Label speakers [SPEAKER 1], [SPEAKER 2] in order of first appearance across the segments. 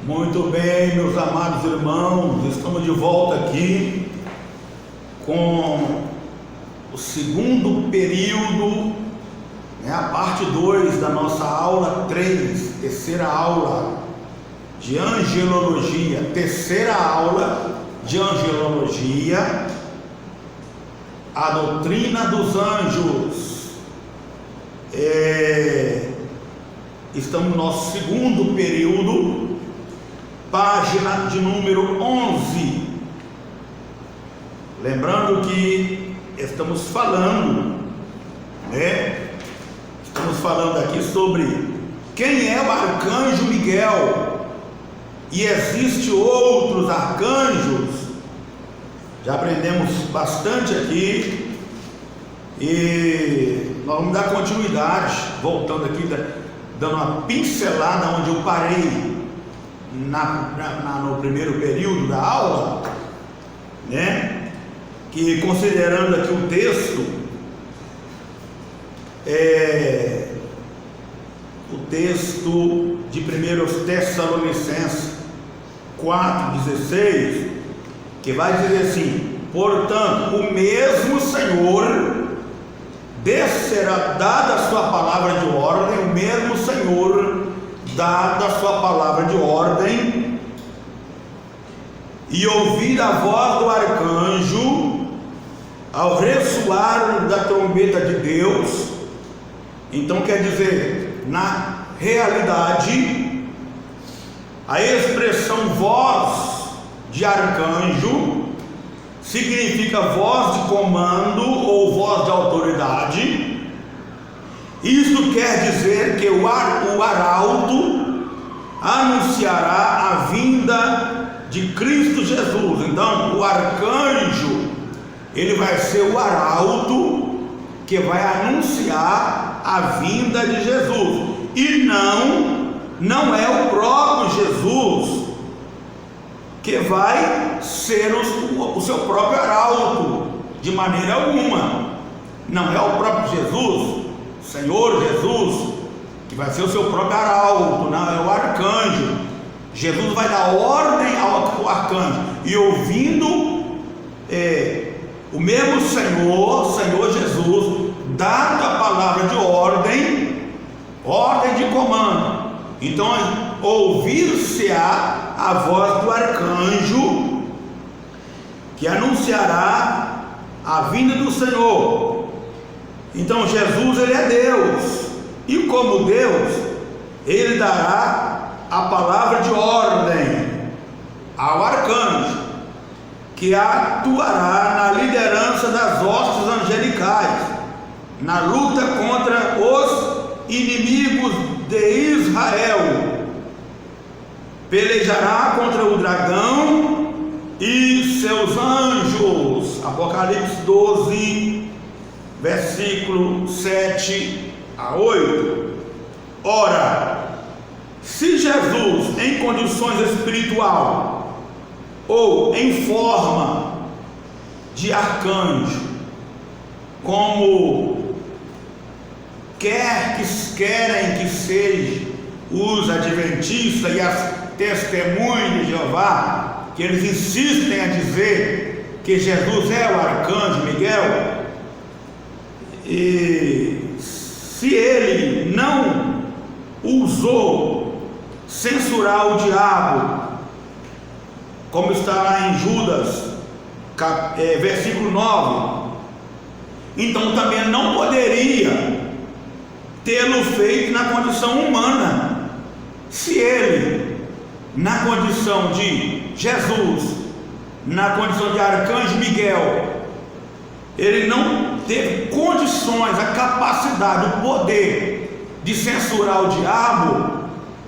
[SPEAKER 1] Muito bem, meus amados irmãos, estamos de volta aqui com o segundo período, a parte 2 da nossa aula 3, terceira aula de angelologia, a doutrina dos anjos. Estamos no nosso segundo período, página de número 11. Lembrando que estamos falando aqui sobre quem é o arcanjo Miguel, e existe outros arcanjos. Já aprendemos bastante aqui e nós vamos dar continuidade, voltando aqui, dando uma pincelada onde eu parei no primeiro período da aula, que, considerando aqui o texto, de 1 Tessalonicenses 4,16, que vai dizer assim: portanto, o mesmo Senhor descerá, dada a sua palavra de ordem, o mesmo Senhor, dada a sua palavra de ordem, e ouvir a voz do arcanjo, ao ressoar da trombeta de Deus. Então quer dizer, na realidade, a expressão voz de arcanjo significa voz de comando ou voz de autoridade. Isso quer dizer que o arauto anunciará a vinda de Cristo Jesus. Então o arcanjo, ele vai ser o arauto que vai anunciar a vinda de Jesus, e não é o próprio Jesus que vai ser o seu próprio arauto, de maneira alguma. Não é o próprio Jesus, Senhor Jesus, que vai ser o seu próprio arauto, não, é o arcanjo. Jesus vai dar ordem ao arcanjo, e ouvindo o mesmo Senhor Jesus, dado a palavra de ordem de comando. Então ouvir-se-á a voz do arcanjo, que anunciará a vinda do Senhor. Então Jesus, ele é Deus, e como Deus, ele dará a palavra de ordem ao arcanjo, que atuará na liderança das hostes angelicais, na luta contra os inimigos de Israel. Pelejará contra o dragão e seus anjos. Apocalipse 12, versículo 7 a 8. Ora, se Jesus, em condições espiritual ou em forma de arcanjo, como querem que sejam os adventistas e as testemunhas de Jeová, que eles insistem a dizer que Jesus é o arcanjo Miguel, e se ele não ousou censurar o diabo, como está lá em Judas, versículo 9, então também não poderia tê-lo feito na condição humana. Se ele, na condição de Jesus, na condição de arcanjo Miguel, ele não teve condições, a capacidade, o poder de censurar o diabo,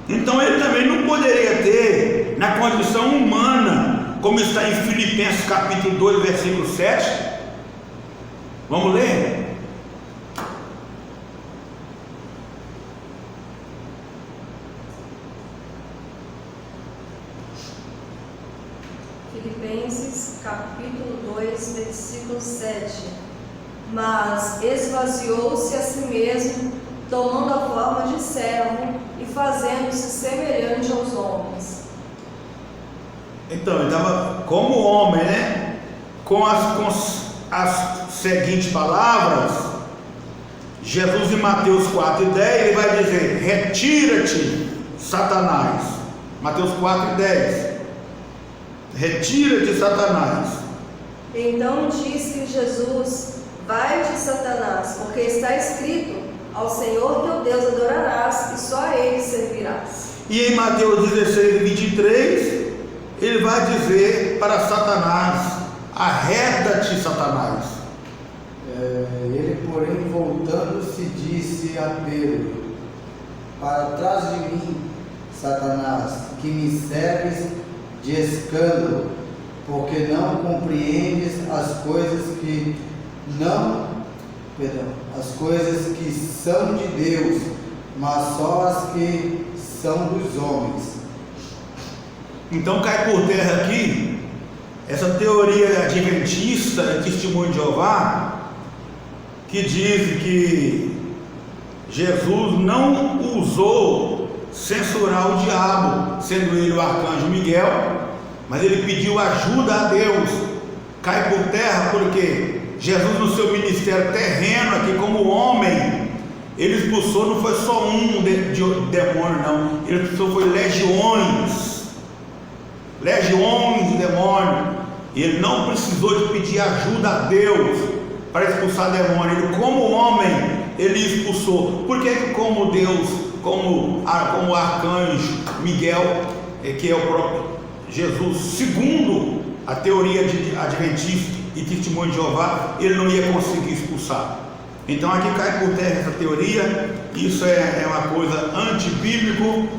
[SPEAKER 1] então ele também não poderia ter na condição humana, como está em Filipenses capítulo 2, versículo 7. Vamos ler?
[SPEAKER 2] Filipenses capítulo 2, versículo 7. Mas esvaziou-se a si mesmo, tomando a forma de servo e fazendo-se semelhante aos homens.
[SPEAKER 1] Então, ele estava como homem, né? Com as seguintes palavras, Jesus em Mateus 4:10, ele vai dizer: retira-te, Satanás. Mateus 4:10. Retira-te, Satanás.
[SPEAKER 2] Então disse Jesus: vai-te, Satanás, porque está escrito: ao Senhor teu Deus adorarás e só a Ele servirás.
[SPEAKER 1] E em Mateus 16:23, ele vai dizer para Satanás: arreda-te, Satanás.
[SPEAKER 3] Ele, porém, voltando-se, disse a Pedro: para trás de mim, Satanás, que me serves de escândalo, porque não compreendes as coisas que as coisas que são de Deus, mas só as que são dos homens.
[SPEAKER 1] Então cai por terra aqui essa teoria adventista e testemunho de Jeová, que diz que Jesus não usou censurar o diabo, sendo ele o arcanjo Miguel, mas ele pediu ajuda a Deus. Cai por terra porque Jesus, no seu ministério terreno aqui como homem, ele expulsou, não foi só um demônio, não, ele expulsou foi legiões de demônio. E ele não precisou de pedir ajuda a Deus para expulsar demônio. Ele, como homem, ele expulsou. Por que como Deus, como o arcanjo Miguel, que é o próprio Jesus, segundo a teoria adventista e testemunho de Jeová, ele não ia conseguir expulsar? Então aqui cai por terra essa teoria. Isso é uma coisa antibíblico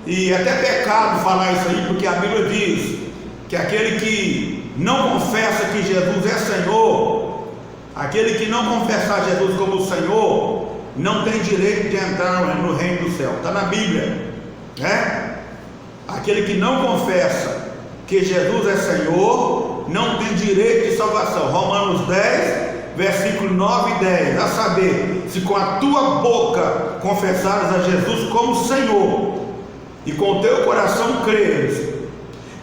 [SPEAKER 1] e até pecado falar isso aí, porque a Bíblia diz que aquele que não confessa que Jesus é Senhor, aquele que não confessar Jesus como Senhor, não tem direito de entrar no reino do céu. Está na Bíblia, né? Aquele que não confessa que Jesus é Senhor não tem direito de salvação. Romanos 10, versículo 9 e 10. A saber, se com a tua boca confessares a Jesus como Senhor e com o teu coração creres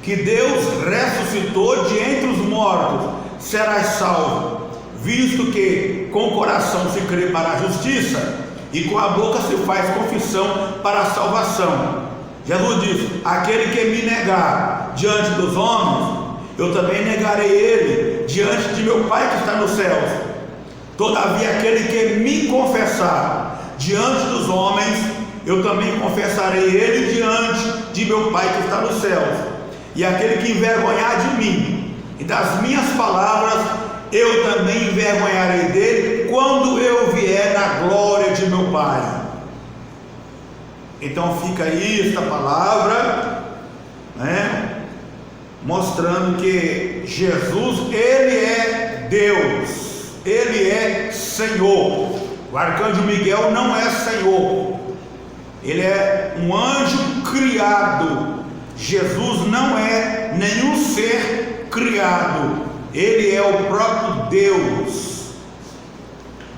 [SPEAKER 1] que Deus ressuscitou de entre os mortos, serás salvo, visto que com o coração se crê para a justiça e com a boca se faz confissão para a salvação. Jesus diz: aquele que me negar diante dos homens, eu também negarei ele diante de meu Pai que está nos céus. Todavia aquele que me confessar diante dos homens, eu também confessarei ele diante de meu Pai que está nos céus. E aquele que envergonhar de mim e das minhas palavras, eu também envergonharei dele quando eu vier na glória de meu Pai. Então fica aí esta palavra, né, mostrando que Jesus, ele é Deus, ele é Senhor. O arcanjo Miguel não é Senhor, ele é um anjo criado. Jesus não é nenhum ser criado, ele é o próprio Deus.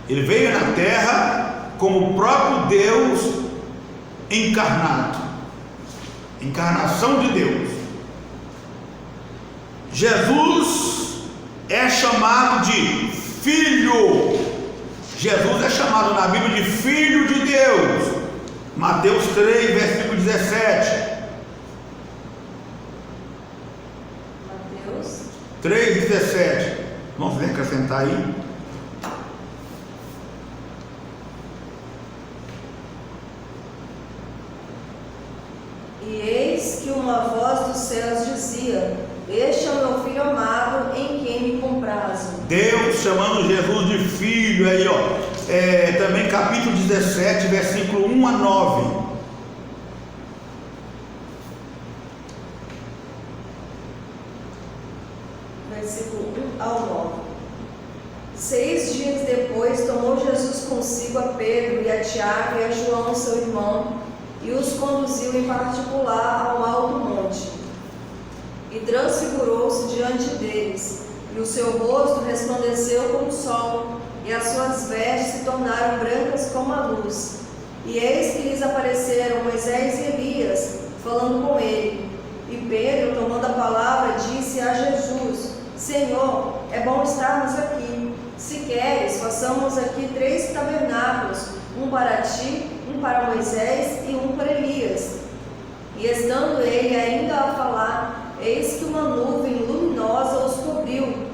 [SPEAKER 1] Ele veio na terra como o próprio Deus encarnado, encarnação de Deus. Jesus é chamado de Filho. Jesus é chamado na Bíblia de Filho de Deus. Mateus 3, versículo 17.
[SPEAKER 2] Mateus
[SPEAKER 1] 3,17. Vamos acrescentar aí.
[SPEAKER 2] E eis que uma voz dos céus dizia: este é o meu filho amado, em quem me comprazo.
[SPEAKER 1] Deus chamando Jesus de filho aí, ó. Também capítulo 17, versículo 1 a 9.
[SPEAKER 2] Versículo 1 ao 9. 6 dias depois tomou Jesus consigo a Pedro e a Tiago e a João, seu irmão, e os conduziu em particular ao alto monte. E transfigurou-se diante deles, e o seu rosto resplandeceu como o sol, e as suas vestes se tornaram brancas como a luz. E eis que lhes apareceram Moisés e Elias, falando com ele. E Pedro, tomando a palavra, disse a Jesus: Senhor, é bom estarmos aqui. Se queres, façamos aqui 3 tabernáculos, um para ti, um para Moisés e um para Elias. E estando ele ainda a falar, eis que uma nuvem luminosa os cobriu,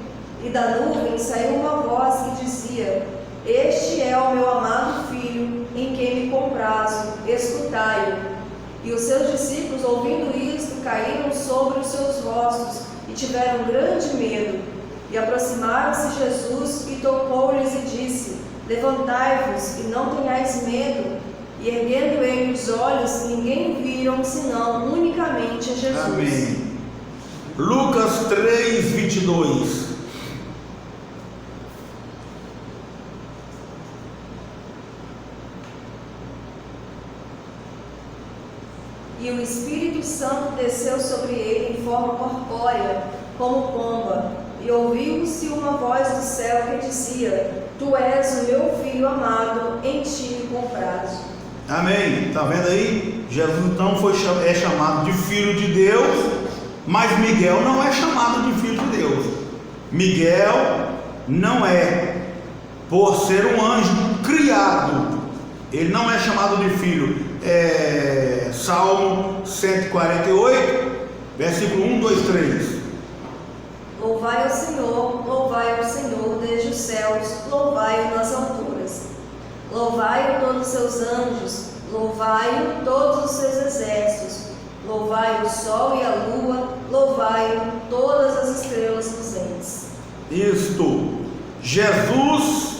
[SPEAKER 2] e da nuvem saiu uma voz que dizia: Este é o meu amado Filho, em quem me comprazo, escutai-o. E os seus discípulos, ouvindo isto, caíram sobre os seus rostos e tiveram grande medo. E aproximaram-se Jesus e tocou-lhes e disse: Levantai-vos e não tenhais medo. E erguendo ele os olhos, ninguém viram senão unicamente Jesus.
[SPEAKER 1] Amém. Lucas 3, 22.
[SPEAKER 2] E o Espírito Santo desceu sobre ele em forma corpórea, como pomba, e ouviu-se uma voz do céu que dizia: Tu és o meu Filho amado, em ti me comprazo.
[SPEAKER 1] Amém. Está vendo aí? Jesus então é chamado de Filho de Deus, mas Miguel não é chamado de Filho de Deus. Miguel não é, por ser um anjo criado, ele não é chamado de filho. Salmo 148, versículo 1, 2, 3.
[SPEAKER 2] Louvai ao Senhor desde os céus, louvai-o nas alturas. Louvai-o todos os seus anjos, louvai-o todos os seus exércitos. Louvai o sol e a lua, louvai-o todas as estrelas luzentes.
[SPEAKER 1] Isto, Jesus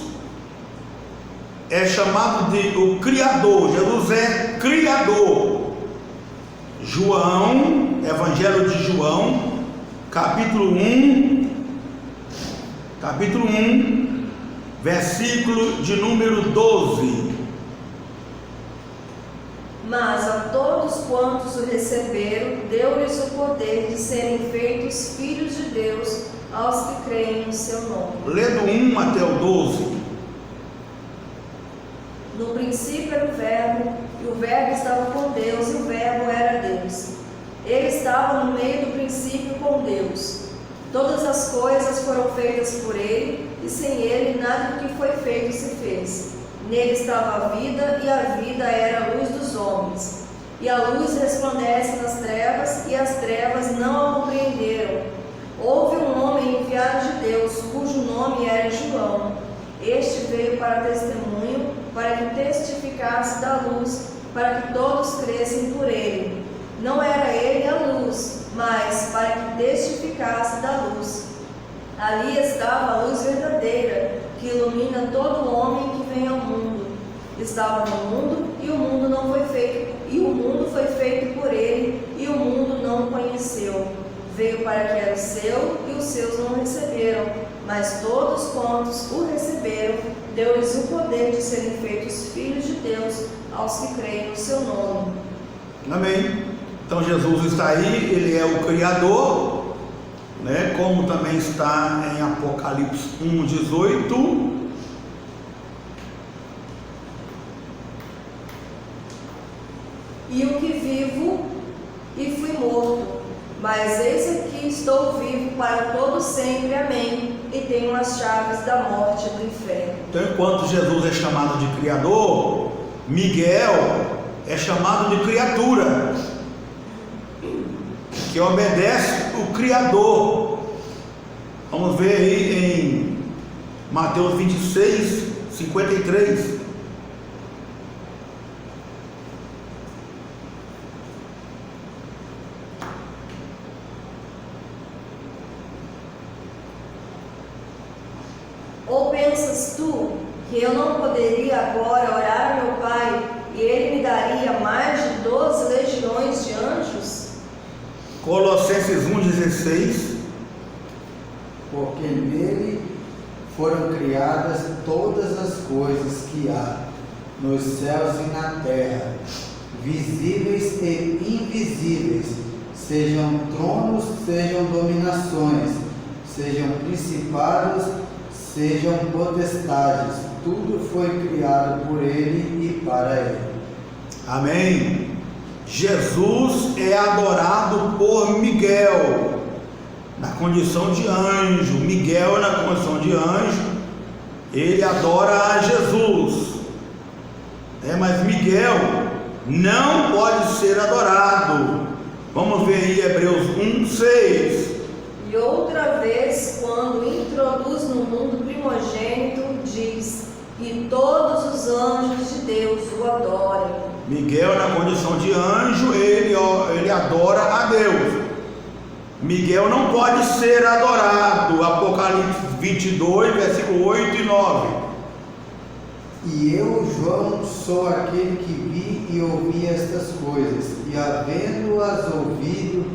[SPEAKER 1] é chamado de o Criador. Jesus é Criador. João, Evangelho de João, capítulo 1, versículo de número 12.
[SPEAKER 2] Mas a todos quantos o receberam, deu-lhes o poder de serem feitos filhos de Deus, aos que creem no seu nome.
[SPEAKER 1] Lê do 1 até o 12.
[SPEAKER 2] No princípio era o Verbo, e o Verbo estava com Deus, e o Verbo era Deus. Ele estava no meio do princípio com Deus. Todas as coisas foram feitas por ele, e sem ele nada do que foi feito se fez. Nele estava a vida, e a vida era a luz dos homens. E a luz resplandece nas trevas, e as trevas não a compreenderam. Houve um homem enviado de Deus, cujo nome era João. Este veio para testemunho, para que testificasse da luz, para que todos crescem por ele. Não era ele a luz, mas para que testificasse da luz. Ali estava a luz verdadeira, que ilumina todo homem que vem ao mundo. Estava no mundo, e o mundo não foi feito, e o mundo foi feito por ele, e o mundo não o conheceu. Veio para que era o seu, e os seus não o receberam, mas todos quantos o receberam, deu-lhes o poder de serem feitos filhos de Deus, aos que creem no seu nome.
[SPEAKER 1] Amém. Então Jesus está aí, ele é o Criador, né? Como também está em Apocalipse 1:18.
[SPEAKER 2] E o que vivo e fui morto, mas eis aqui estou vivo para todo sempre, amém, e tenho as chaves da morte e do inferno.
[SPEAKER 1] Então, enquanto Jesus é chamado de Criador, Miguel é chamado de criatura, que obedece o Criador. Vamos ver aí em Mateus 26, 53.
[SPEAKER 2] Ou pensas tu que eu não poderia agora orar a meu Pai, e ele me daria mais de 12 legiões de anjos?
[SPEAKER 1] Colossenses 1:16.
[SPEAKER 3] Porque nele foram criadas todas as coisas que há nos céus e na terra, visíveis e invisíveis, sejam tronos, sejam dominações, sejam principados, sejam potestades, tudo foi criado por ele e para ele.
[SPEAKER 1] Amém. Jesus é adorado por Miguel, na condição de anjo. Miguel, na condição de anjo, ele adora a Jesus. Mas Miguel não pode ser adorado. Vamos ver aí Hebreus 1:6.
[SPEAKER 2] E outra vez, quando introduz no mundo primogênito, diz: e todos os anjos de Deus o adorem.
[SPEAKER 1] Miguel, na condição de anjo, ele adora a Deus. Miguel não pode ser adorado. Apocalipse 22, versículo 8 e 9.
[SPEAKER 3] E eu, João, sou aquele que vi e ouvi estas coisas, e havendo-as ouvido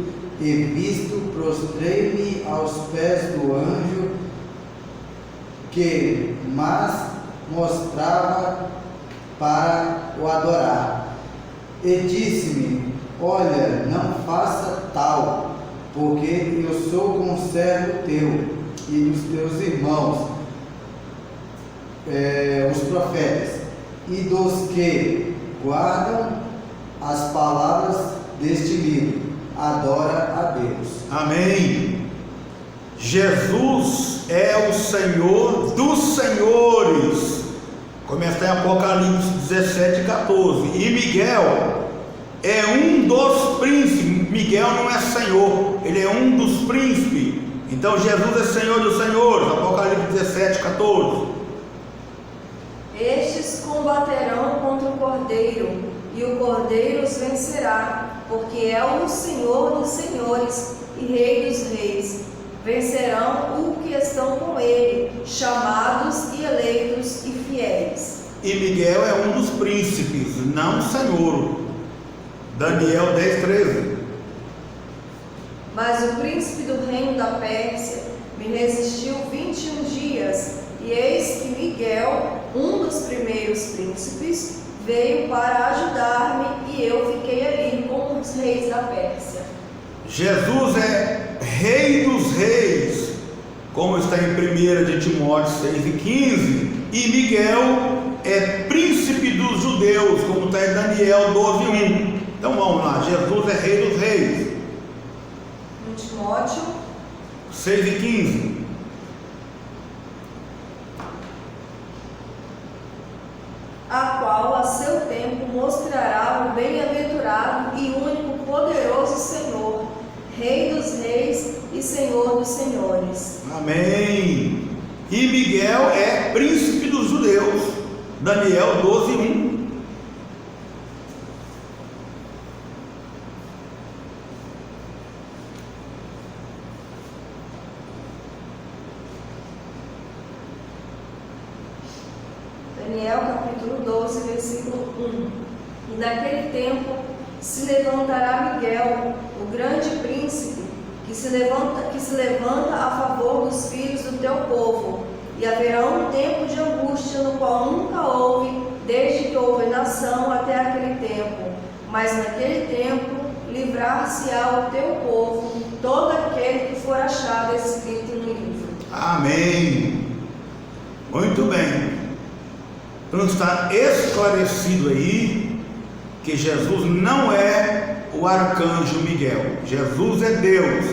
[SPEAKER 3] e visto, prostrei-me aos pés do anjo que mas mostrava para o adorar. E disse-me: olha, não faça tal, porque eu sou conservo teu e dos teus irmãos, os profetas, e dos que guardam as palavras deste livro. Adora a Deus.
[SPEAKER 1] Amém. Jesus é o Senhor dos senhores. Começa em Apocalipse 17:14. E Miguel é um dos príncipes. Miguel não é Senhor, ele é um dos príncipes. Então Jesus é Senhor dos senhores. Apocalipse 17:14.
[SPEAKER 2] Estes combaterão contra o Cordeiro, e o Cordeiro os vencerá, porque é o Senhor dos senhores e Rei dos reis. Vencerão o que estão com ele, chamados e eleitos e fiéis.
[SPEAKER 1] E Miguel é um dos príncipes, não Senhor. Daniel 10:13.
[SPEAKER 2] Mas o príncipe do reino da Pérsia me resistiu 21 dias, e eis que Miguel, um dos primeiros príncipes, veio para ajudar-me, e eu fiquei ali com os reis da Pérsia.
[SPEAKER 1] Jesus é Rei dos reis, como está em 1 de Timóteo 6:15, e Miguel é príncipe dos judeus, como está em Daniel 12:1. Então vamos lá, Jesus é Rei dos reis.
[SPEAKER 2] Em Timóteo
[SPEAKER 1] 6:15.
[SPEAKER 2] A qual a seu tempo mostrará o bem-aventurado e único poderoso Senhor, Rei dos reis e Senhor dos senhores.
[SPEAKER 1] Amém. E Miguel é príncipe dos judeus. Daniel 12:1.
[SPEAKER 2] Daniel capítulo 12, versículo 1. E naquele tempo se levantará Miguel, o grande príncipe, que se levanta a favor dos filhos do teu povo, e haverá um tempo de angústia no qual nunca houve, desde que houve nação até aquele tempo. Mas naquele tempo livrar-se-á o teu povo, todo aquele que for achado escrito no livro.
[SPEAKER 1] Amém. Muito bem. Então está esclarecido aí que Jesus não é o arcanjo Miguel. Jesus é Deus.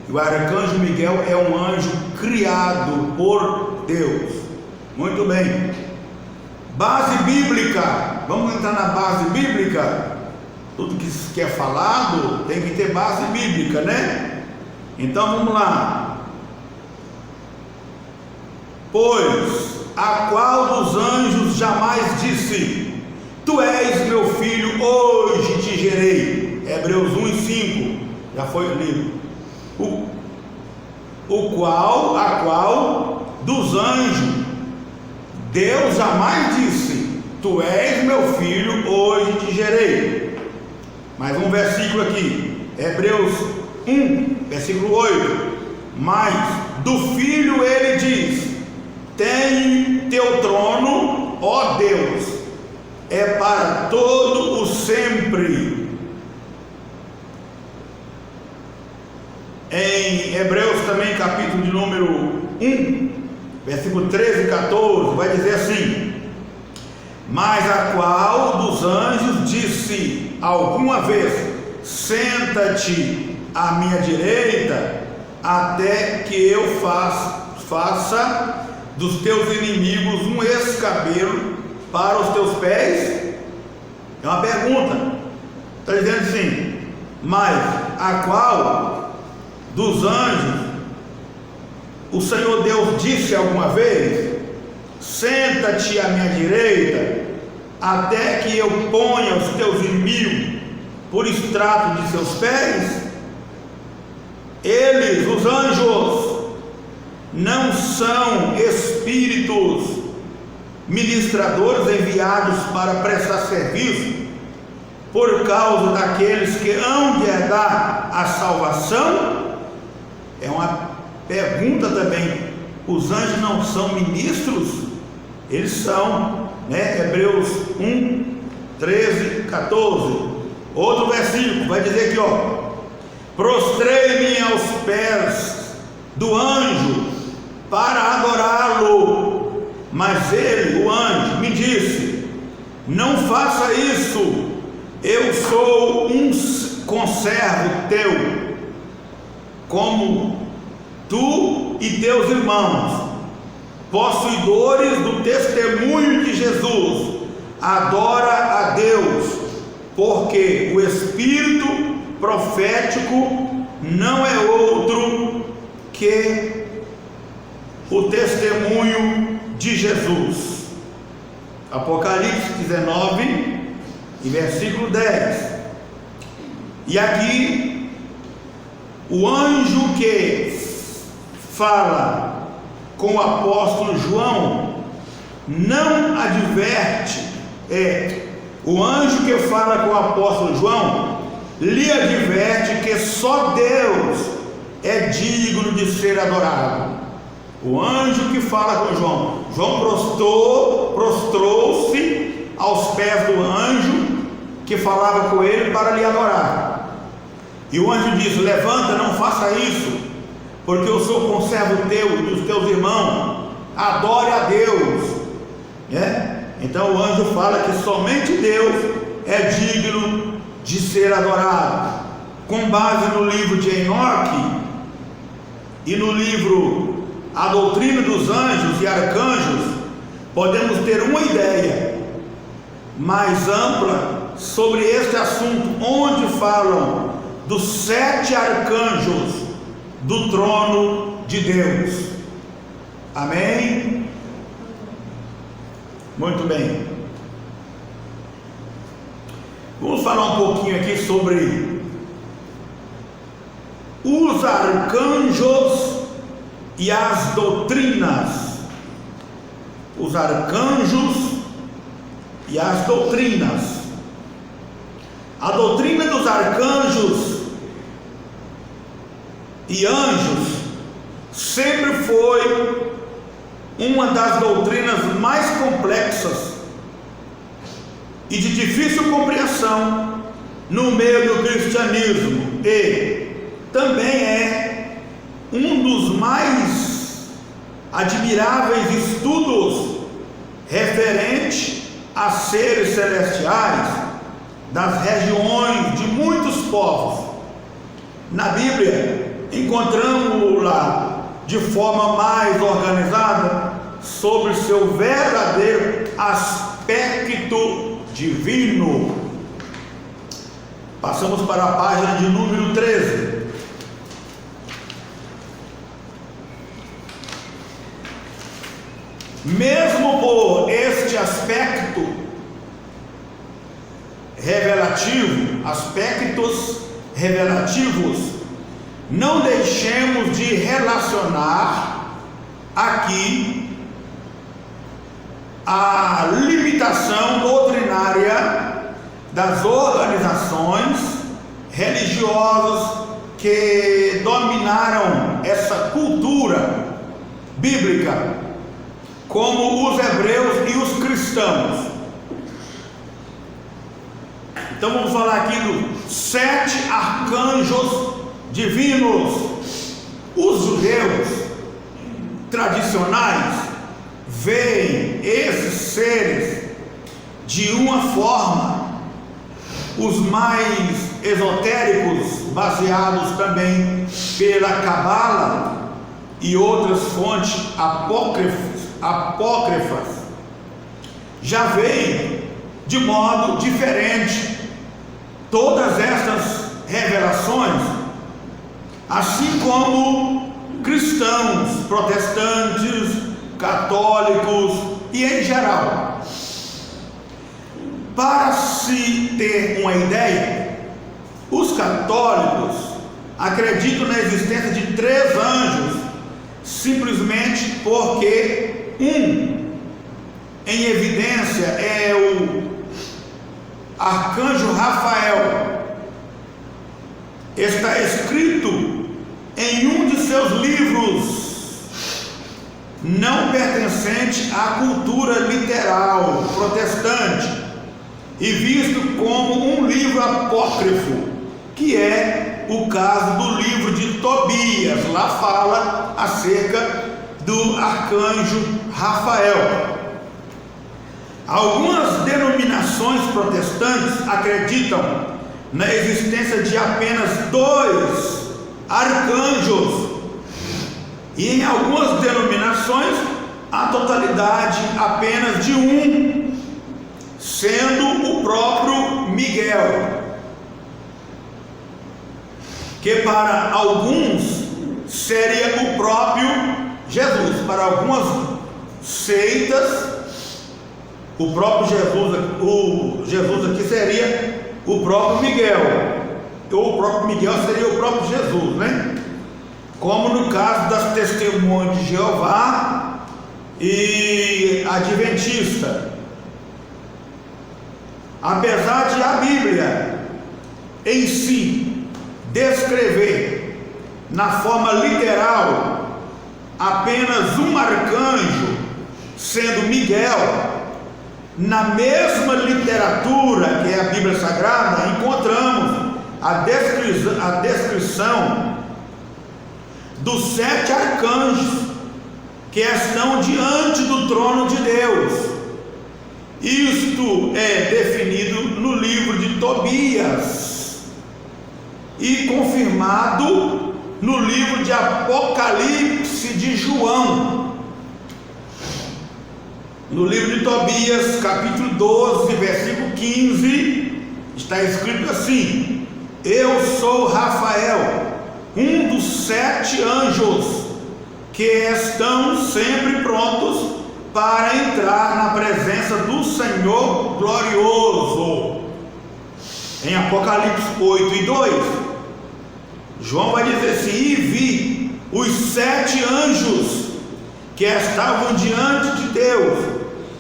[SPEAKER 1] E o arcanjo Miguel é um anjo criado por Deus. Muito bem. Base bíblica. Vamos entrar na base bíblica. Tudo que é falado tem que ter base bíblica, né? Então vamos lá. Pois a qual dos anjos jamais disse: tu és meu filho, hoje te gerei. Hebreus 1:5. Já foi lido. A qual dos anjos Deus jamais disse: tu és meu filho, hoje te gerei. Mais um versículo aqui, Hebreus 1, versículo 8. Mas do filho ele diz: tem teu trono, ó Deus, é para todo o sempre. Em Hebreus também, capítulo de número 1, versículo 13 e 14, vai dizer assim: mas a qual dos anjos disse: disse alguma vez: senta-te à minha direita, até que eu faça dos teus inimigos um escabelo para os teus pés? É uma pergunta. Está dizendo assim: mas a qual dos anjos o Senhor Deus disse alguma vez: senta-te à minha direita, até que eu ponha os teus inimigos por estrato de seus pés? Eles, os anjos, não são espíritos ministradores enviados para prestar serviço por causa daqueles que hão de herdar a salvação? É uma pergunta também. Os anjos não são ministros? Eles são, né? Hebreus 1, 13, 14. Outro versículo vai dizer aqui, ó: prostrei-me aos pés do anjo para adorá-lo, mas ele, o anjo, me disse: não faça isso, eu sou um conservo teu, como tu e teus irmãos, possuidores do testemunho de Jesus. Adora a Deus, porque o espírito profético não é outro que o testemunho de Jesus. Apocalipse 19 e versículo 10. E aqui o anjo que fala com o apóstolo João não adverte, o anjo que fala com o apóstolo João lhe adverte que só Deus é digno de ser adorado. O anjo que fala com João prostrou-se aos pés do anjo que falava com ele para lhe adorar. E o anjo diz: levanta, não faça isso, porque eu sou conservo teu e dos teus irmãos, adore a Deus, né? Então o anjo fala que somente Deus é digno de ser adorado. Com base no livro de Enoque e no livro A Doutrina dos Anjos e Arcanjos, podemos ter uma ideia mais ampla sobre este assunto, onde falam dos 7 arcanjos do trono de Deus. Amém? Muito bem. Vamos falar um pouquinho aqui sobre os arcanjos e as doutrinas. Os arcanjos e as doutrinas. A doutrina dos arcanjos e anjos sempre foi uma das doutrinas mais complexas e de difícil compreensão no meio do cristianismo, e também é um dos mais admiráveis estudos referente a seres celestiais das regiões de muitos povos. Na Bíblia encontramos lá de forma mais organizada sobre seu verdadeiro aspecto divino. Passamos para a página de número 13. Mesmo por este aspecto revelativo, aspectos revelativos, não deixemos de relacionar aqui a limitação doutrinária das organizações religiosas que dominaram essa cultura bíblica, como os hebreus e os cristãos. Então vamos falar aqui dos 7 arcanjos divinos. Os judeus tradicionais veem esses seres de uma forma os mais esotéricos, baseados também pela Cabala e outras fontes apócrifas, já veem de modo diferente todas estas revelações, assim como cristãos, protestantes, católicos e em geral. Para se ter uma ideia, os católicos acreditam na existência de 3 anjos, simplesmente porque um em evidência é o arcanjo Rafael. Está escrito em um de seus livros, não pertencente à cultura literal protestante e visto como um livro apócrifo, que é o caso do livro de Tobias. Lá fala acerca do arcanjo Rafael. Algumas denominações protestantes acreditam na existência de apenas 2 arcanjos, e em algumas denominações a totalidade apenas de 1, sendo o próprio Miguel, que para alguns seria o próprio Jesus. Para algumas seitas, o próprio Jesus aqui seria o próprio Miguel, ou o próprio Miguel seria o próprio Jesus, né? Como no caso das Testemunhas de Jeová e Adventista. Apesar de a Bíblia em si descrever na forma literal apenas um arcanjo, sendo Miguel, na mesma literatura que é a Bíblia Sagrada, encontramos a descrição dos 7 arcanjos que estão diante do trono de Deus. Isto é definido no livro de Tobias e confirmado no livro de Apocalipse de João. No livro de Tobias, capítulo 12, versículo 15, está escrito assim: eu sou Rafael, um dos 7 anjos que estão sempre prontos para entrar na presença do Senhor glorioso. Em Apocalipse 8 e 2, João vai dizer assim: e vi os 7 anjos que estavam diante de Deus,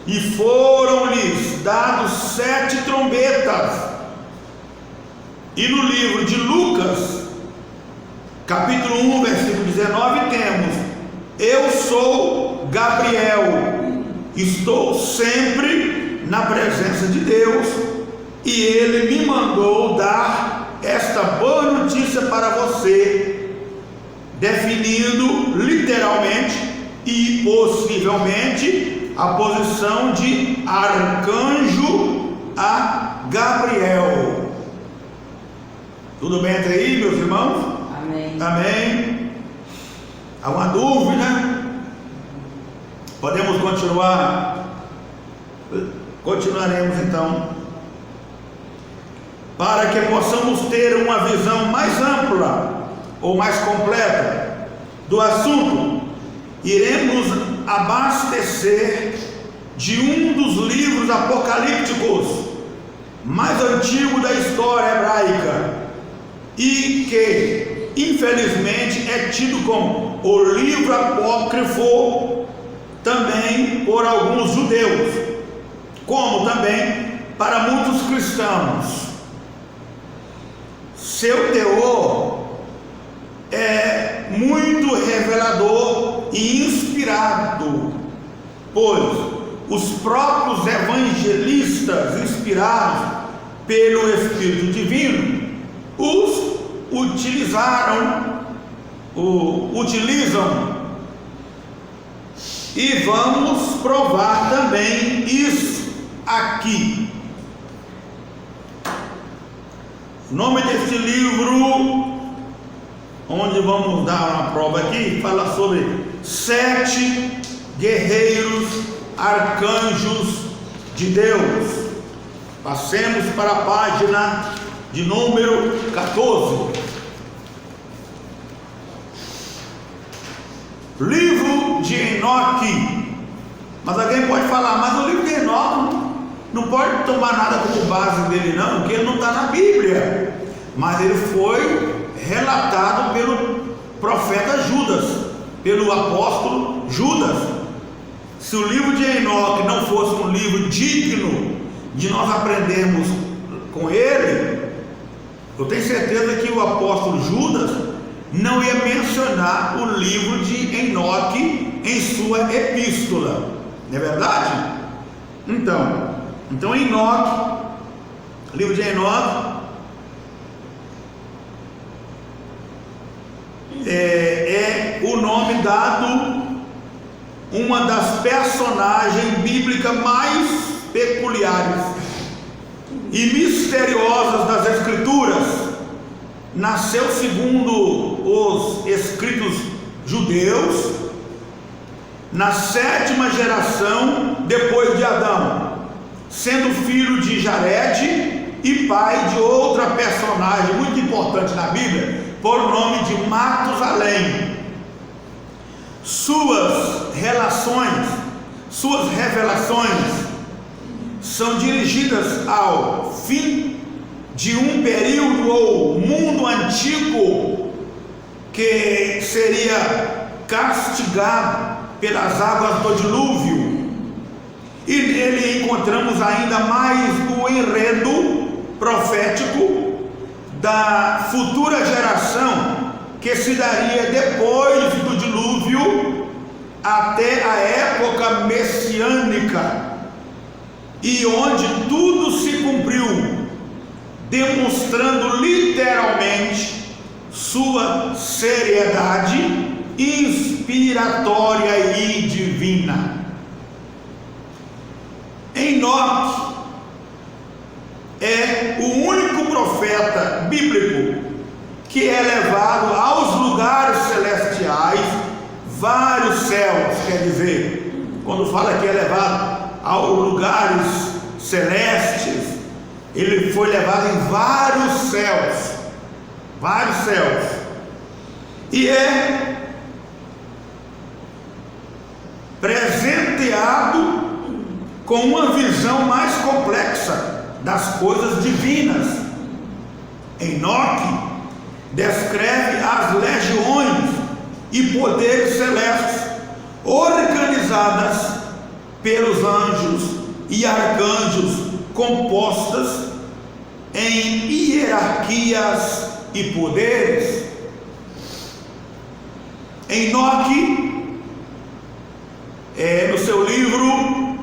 [SPEAKER 1] e foram-lhes dados 7 trombetas. E no livro de Lucas, capítulo 1, versículo 19, temos: eu sou Gabriel, estou sempre na presença de Deus, e Ele me mandou dar esta boa notícia para você, definindo literalmente e possivelmente a posição de arcanjo a Gabriel. Tudo bem até aí, meus irmãos?
[SPEAKER 4] Amém.
[SPEAKER 1] Amém. Alguma dúvida? Podemos continuar? Continuaremos então, para que possamos ter uma visão mais ampla ou mais completa do assunto. Iremos abastecer de um dos livros apocalípticos mais antigos da história hebraica, e que infelizmente é tido como o livro apócrifo também por alguns judeus, como também para muitos cristãos. Seu teor é muito revelador e inspirado, pois os próprios evangelistas, inspirados pelo Espírito Divino, os utilizam, e vamos provar também isso aqui. O nome desse livro, onde vamos dar uma prova aqui, fala sobre 7 guerreiros arcanjos de Deus. Passemos para a página de número 14. Livro de Enoque. Mas alguém pode falar, mas o livro de Enoque não pode tomar nada como base dele não, porque ele não está na Bíblia. Mas ele foi relatado pelo profeta Judas, pelo apóstolo Judas. Se o livro de Enoque não fosse um livro digno de nós aprendermos com ele, eu tenho certeza que o apóstolo Judas não ia mencionar o livro de Enoque em sua epístola, não é verdade? Então Enoque, livro de Enoque, é o nome dado uma das personagens bíblicas mais peculiares e misteriosas das Escrituras. Nasceu segundo os escritos judeus na 7ª geração depois de Adão, sendo filho de Jared e pai de outra personagem muito importante na Bíblia, por nome de Matusalém. Suas revelações são dirigidas ao fim de um período ou mundo antigo que seria castigado pelas águas do dilúvio, e nele encontramos ainda mais o enredo profético da futura geração que se daria depois do dilúvio até a época messiânica, e onde tudo se cumpriu, demonstrando literalmente sua seriedade inspiratória e divina. Enoque é o único profeta bíblico que é levado aos lugares celestiais, vários céus, quer dizer, quando fala que é levado aos lugares celestes, ele foi levado em vários céus, e é presenteado com uma visão mais complexa das coisas divinas. Enoque descreve as legiões e poderes celestes organizadas pelos anjos e arcanjos, compostas em hierarquias e poderes. Enoque, no seu livro,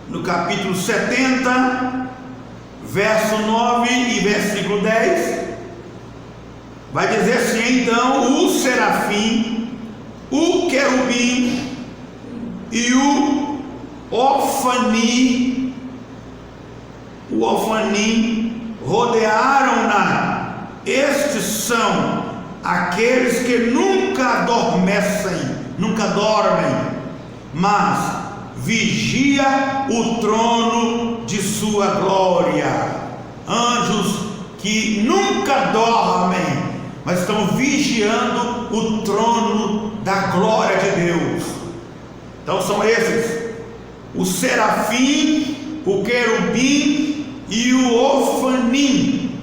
[SPEAKER 1] no capítulo 70, verso 9 e versículo 10, vai dizer assim: então o serafim, o querubim e o ofanim rodearam-na. Estes são aqueles que nunca adormecem, nunca dormem, mas vigia o trono de sua glória. Anjos que nunca dormem, mas estão vigiando o trono da glória de Deus. Então são esses: o serafim, o querubim e o ofanim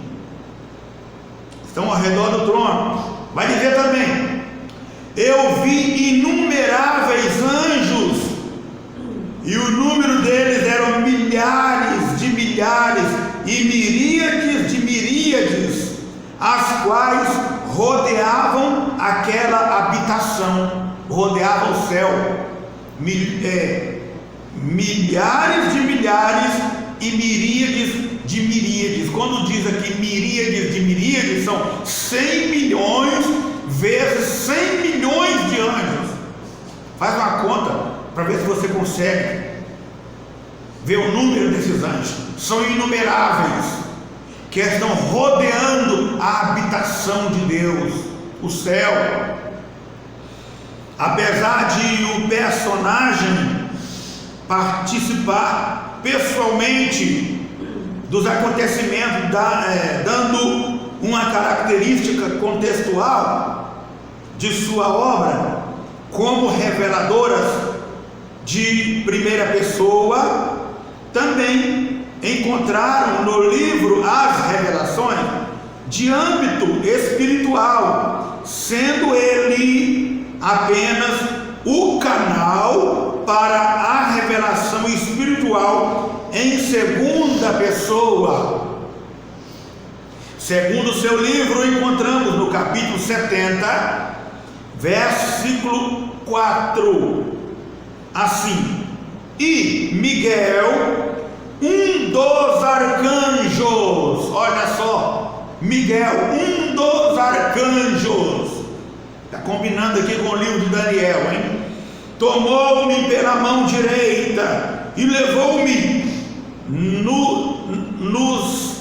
[SPEAKER 1] estão ao redor do trono. Vai dizer também: eu vi inumeráveis anjos, e o número deles eram milhares de milhares e miríades de miríades, as quais rodeavam aquela habitação, rodeavam o céu. Milhares de milhares e miríades de miríades. Quando diz aqui miríades de miríades, são 100 milhões vezes 100 milhões de anjos. Faz uma conta para ver se você consegue. vê o número desses anjos, são inumeráveis, que estão rodeando a habitação de Deus, o céu. Apesar de o personagem participar pessoalmente dos acontecimentos, dando uma característica contextual de sua obra, como reveladoras de primeira pessoa, também encontraram no livro as revelações de âmbito espiritual, sendo ele apenas o canal para a revelação espiritual em segunda pessoa. Segundo seu livro, encontramos no capítulo 70, versículo 4, assim: e Miguel, um dos arcanjos, olha só, Miguel, um dos arcanjos, está combinando aqui com o livro de Daniel, hein? Tomou-me pela mão direita e levou-me nos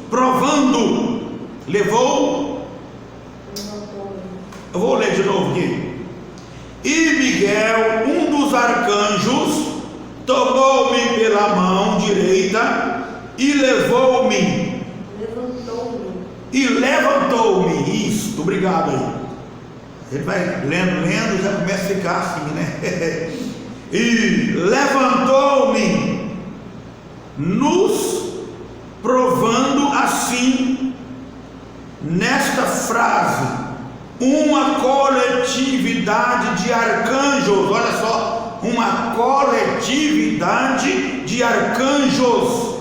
[SPEAKER 1] provando, levou, eu vou ler de novo aqui. E Miguel, um dos arcanjos, tomou-me pela mão direita e levou-me, levantou-me, isso, obrigado aí. Ele vai lendo, já começa a ficar assim, né? E levantou-me, nos provando assim, nesta frase, uma coletividade de arcanjos, olha só, uma coletividade de arcanjos,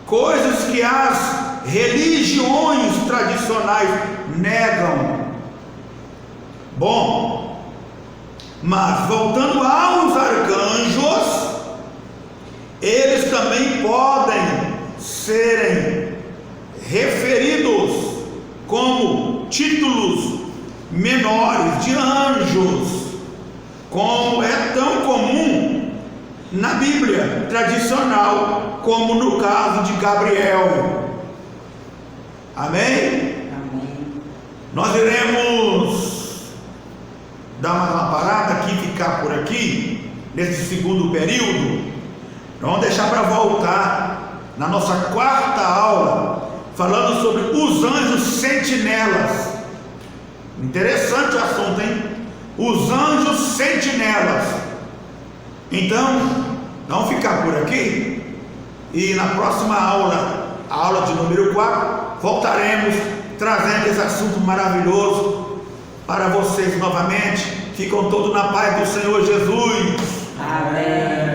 [SPEAKER 1] coisas que as religiões tradicionais negam. Bom, mas voltando aos arcanjos, eles também podem serem referidos como títulos menores de anjos, como é tão comum na Bíblia tradicional, como no caso de Gabriel. Amém?
[SPEAKER 3] Amém.
[SPEAKER 1] Nós iremos dar mais uma parada aqui, ficar por aqui, nesse segundo período. Vamos deixar para voltar na nossa quarta aula, falando sobre os anjos sentinelas. Interessante o assunto, hein? Os anjos sentinelas. Então, vamos ficar por aqui, e na próxima aula, a aula de número 4, voltaremos trazendo esse assunto maravilhoso para vocês novamente. Ficam todos na paz do Senhor Jesus.
[SPEAKER 3] Amém.